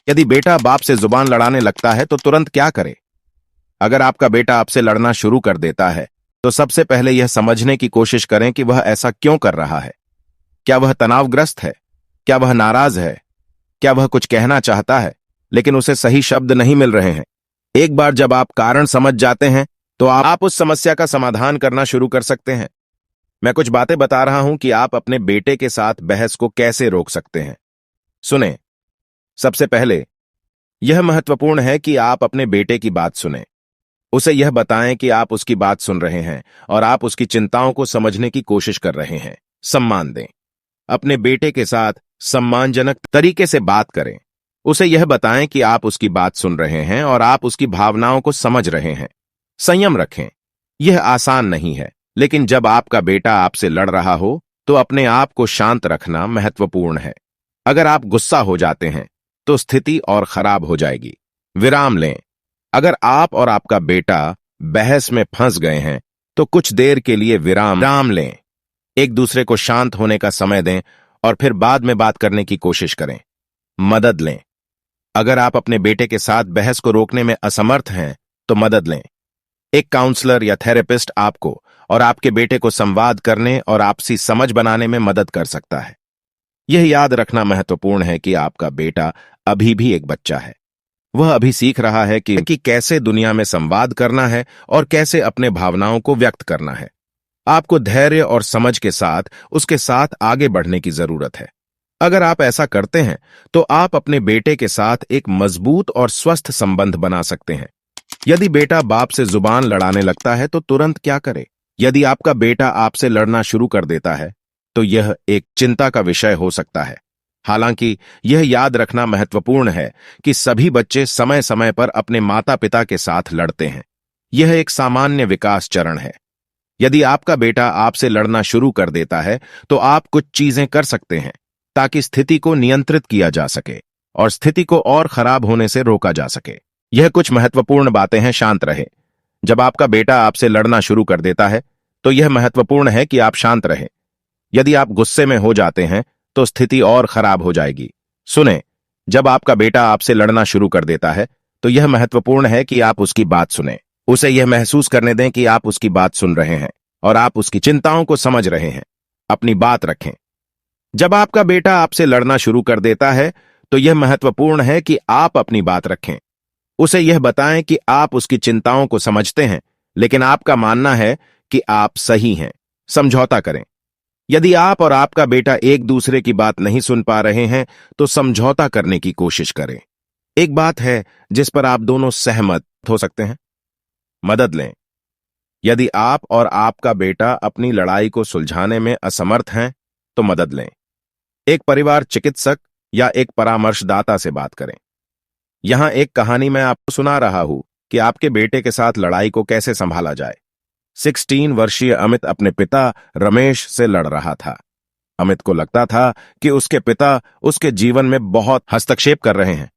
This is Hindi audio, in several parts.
यदि बेटा बाप से जुबान लड़ाने लगता है तो तुरंत क्या करे? अगर आपका बेटा आपसे लड़ना शुरू कर देता है तो सबसे पहले यह समझने की कोशिश करें कि वह ऐसा क्यों कर रहा है। क्या वह तनावग्रस्त है? क्या वह नाराज है? क्या वह कुछ कहना चाहता है लेकिन उसे सही शब्द नहीं मिल रहे हैं? एक बार जब आप कारण समझ जाते हैं तो आप उस समस्या का समाधान करना शुरू कर सकते हैं। मैं कुछ बातें बता रहा हूं कि आप अपने बेटे के साथ बहस को कैसे रोक सकते हैं। सुने। सबसे पहले यह महत्वपूर्ण है कि आप अपने बेटे की बात सुनें। उसे यह बताएं कि आप उसकी बात सुन रहे हैं और आप उसकी चिंताओं को समझने की कोशिश कर रहे हैं। सम्मान दें। अपने बेटे के साथ सम्मानजनक तरीके से बात करें। उसे यह बताएं कि आप उसकी बात सुन रहे हैं और आप उसकी भावनाओं को समझ रहे हैं। संयम रखें। यह आसान नहीं है, लेकिन जब आपका बेटा आपसे लड़ रहा हो तो अपने आप को शांत रखना महत्वपूर्ण है। अगर आप गुस्सा हो जाते हैं तो स्थिति और खराब हो जाएगी। विराम लें। अगर आप और आपका बेटा बहस में फंस गए हैं तो कुछ देर के लिए विराम लें। एक दूसरे को शांत होने का समय दें और फिर बाद में बात करने की कोशिश करें। मदद लें। अगर आप अपने बेटे के साथ बहस को रोकने में असमर्थ हैं तो मदद लें। एक काउंसलर या थेरेपिस्ट आपको और आपके बेटे को संवाद करने और आपसी समझ बनाने में मदद कर सकता है। यह याद रखना महत्वपूर्ण है कि आपका बेटा अभी भी एक बच्चा है। वह अभी सीख रहा है कि कैसे दुनिया में संवाद करना है और कैसे अपने भावनाओं को व्यक्त करना है। आपको धैर्य और समझ के साथ उसके साथ आगे बढ़ने की जरूरत है। अगर आप ऐसा करते हैं तो आप अपने बेटे के साथ एक मजबूत और स्वस्थ संबंध बना सकते हैं। यदि बेटा बाप से जुबान लड़ाने लगता है तो तुरंत क्या करे? यदि आपका बेटा आपसे लड़ना शुरू कर देता है तो यह एक चिंता का विषय हो सकता है। हालांकि यह याद रखना महत्वपूर्ण है कि सभी बच्चे समय समय पर अपने माता पिता के साथ लड़ते हैं। यह एक सामान्य विकास चरण है। यदि आपका बेटा आपसे लड़ना शुरू कर देता है तो आप कुछ चीजें कर सकते हैं ताकि स्थिति को नियंत्रित किया जा सके और स्थिति को और खराब होने से रोका जा सके। यह कुछ महत्वपूर्ण बातें हैं। शांत रहे। जब आपका बेटा आपसे लड़ना शुरू कर देता है तो यह महत्वपूर्ण है कि आप शांत रहें। यदि आप गुस्से में हो जाते हैं तो स्थिति और खराब हो जाएगी। सुने। जब आपका बेटा आपसे लड़ना शुरू कर देता है तो यह महत्वपूर्ण है कि आप उसकी बात सुनें। उसे यह महसूस करने दें कि आप उसकी बात सुन रहे हैं और आप उसकी चिंताओं को समझ रहे हैं। अपनी बात रखें। जब आपका बेटा आपसे लड़ना शुरू कर देता है तो यह महत्वपूर्ण है कि आप अपनी बात रखें। उसे यह बताएं कि आप उसकी चिंताओं को समझते हैं, लेकिन आपका मानना है कि आप सही हैं। समझौता करें। यदि आप और आपका बेटा एक दूसरे की बात नहीं सुन पा रहे हैं तो समझौता करने की कोशिश करें। एक बात है जिस पर आप दोनों सहमत हो सकते हैं। मदद लें। यदि आप और आपका बेटा अपनी लड़ाई को सुलझाने में असमर्थ हैं तो मदद लें। एक परिवार चिकित्सक या एक परामर्शदाता से बात करें। यहां एक कहानी मैं आपको सुना रहा हूं कि आपके बेटे के साथ लड़ाई को कैसे संभाला जाए। 16 वर्षीय अमित अपने पिता रमेश से लड़ रहा था। अमित को लगता था कि उसके पिता उसके जीवन में बहुत हस्तक्षेप कर रहे हैं।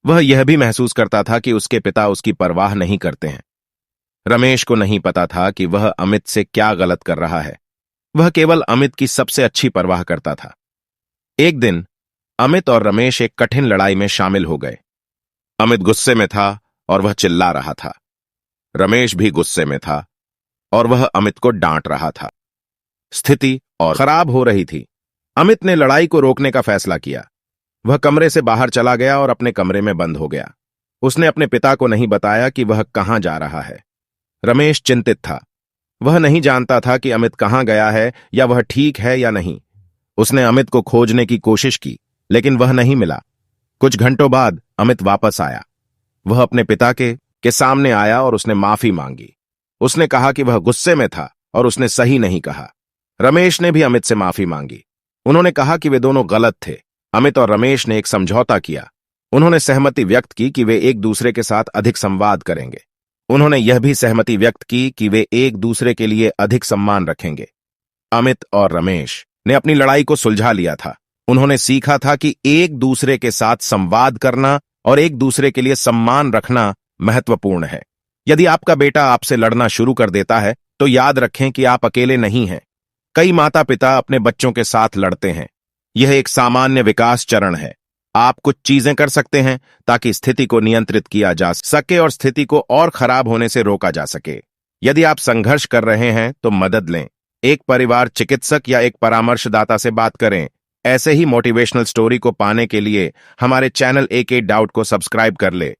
वह यह भी महसूस करता था कि उसके पिता उसकी परवाह नहीं करते हैं। रमेश को नहीं पता था कि वह अमित से क्या गलत कर रहा है। वह केवल अमित की सबसे अच्छी परवाह करता था। एक दिन अमित और रमेश एक कठिन लड़ाई में शामिल हो गए। अमित गुस्से में था और वह चिल्ला रहा था। रमेश भी गुस्से में था और वह अमित को डांट रहा था। स्थिति और खराब हो रही थी। अमित ने लड़ाई को रोकने का फैसला किया। वह कमरे से बाहर चला गया और अपने कमरे में बंद हो गया। उसने अपने पिता को नहीं बताया कि वह कहां जा रहा है। रमेश चिंतित था। वह नहीं जानता था कि अमित कहां गया है या वह ठीक है या नहीं। उसने अमित को खोजने की कोशिश की, लेकिन वह नहीं मिला। कुछ घंटों बाद अमित वापस आया। वह अपने पिता के सामने आया और उसने माफी मांगी। उसने कहा कि वह गुस्से में था और उसने सही नहीं कहा। रमेश ने भी अमित से माफी मांगी। उन्होंने कहा कि वे दोनों गलत थे। अमित और रमेश ने एक समझौता किया। उन्होंने सहमति व्यक्त की कि वे एक दूसरे के साथ अधिक संवाद करेंगे। उन्होंने यह भी सहमति व्यक्त की कि वे एक दूसरे के लिए अधिक सम्मान रखेंगे। अमित और रमेश ने अपनी लड़ाई को सुलझा लिया था। उन्होंने सीखा था कि एक दूसरे के साथ संवाद करना और एक दूसरे के लिए सम्मान रखना महत्वपूर्ण है। यदि आपका बेटा आपसे लड़ना शुरू कर देता है तो याद रखें कि आप अकेले नहीं हैं। कई माता पिता अपने बच्चों के साथ लड़ते हैं। यह एक सामान्य विकास चरण है। आप कुछ चीजें कर सकते हैं ताकि स्थिति को नियंत्रित किया जा सके और स्थिति को और खराब होने से रोका जा सके। यदि आप संघर्ष कर रहे हैं तो मदद लें। एक परिवार चिकित्सक या एक परामर्शदाता से बात करें। ऐसे ही मोटिवेशनल स्टोरी को पाने के लिए हमारे चैनल AK डाउट को सब्सक्राइब कर ले।